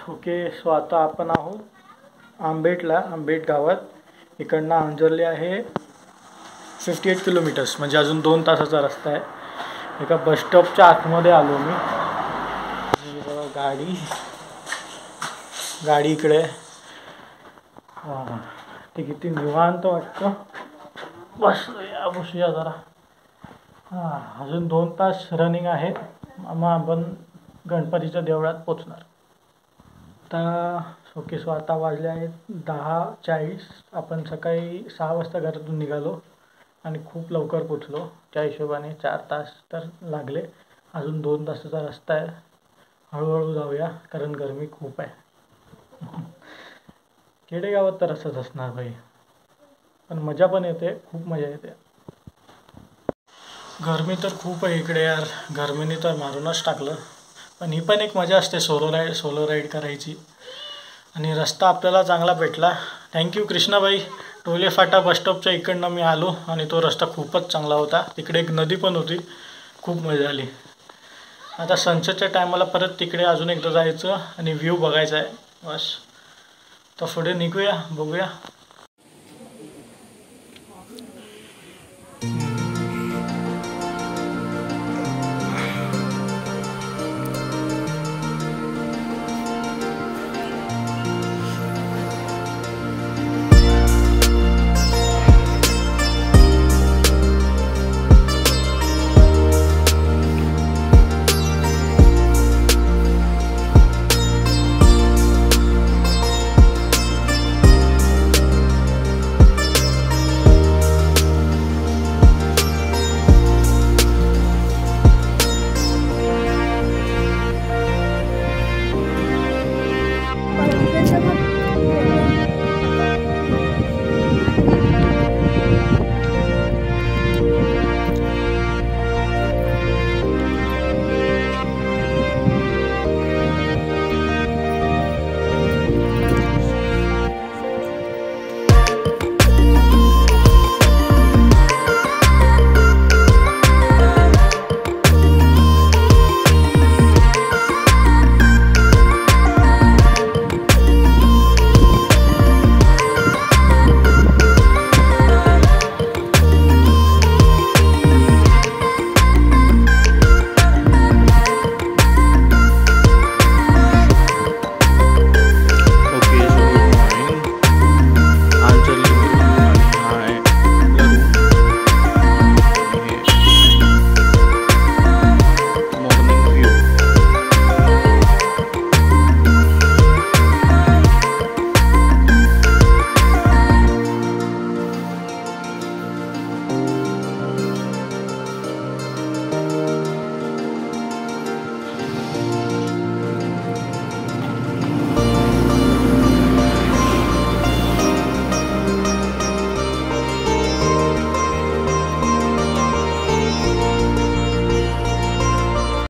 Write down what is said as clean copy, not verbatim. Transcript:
Okay, so आता आपण आहोत आंबेट गावात. इकडनं अंजरली आहे 58 किलोमीटर्स, म्हणजे अजून 2 तासाचा रस्ता आहे. एका बसस्टॉपच्या आतमध्ये आलो मी. गाडी इकडे. हां, ते किती निवांत वाटतं. बसूया जरा. हां, अजून 2 तास रनिंग आहे. मग आपण गणपतीच्या देवळात पोचणार. सो आता वाजले आहेत 10:40. आपण सकाळी 6 वाजता घरातून निघालो आणि खूप लवकर पोचलो. त्या हिशोबाने 4 तास तर लागले. अजून 2 तासाचा रस्ता आहे. हळूहळू जाऊया, कारण गरमी खूप आहे. खेडेगावात तर असंच असणार भाई, पण मजा पण येते, खूप मजा येते. गरमी तर खूप आहे इकडे यार. गरमीने तर मारूनच टाकलं. पण ही पण एक मजा असते सोलो राईड करायची. आणि रस्ता आपल्याला चांगला भेटला. थँक्यू कृष्णाबाई. टोले फाटा बसस्टॉपच्या इकडनं मी आलो आणि तो रस्ता खूपच चांगला होता. तिकडे एक नदी पण होती. खूप मजा आली. आता सनसेटच्या टायमाला परत तिकडे अजून एकदा जायचं आणि व्ह्यू बघायचा आहे बस. तर पुढे निघूया, बघूया.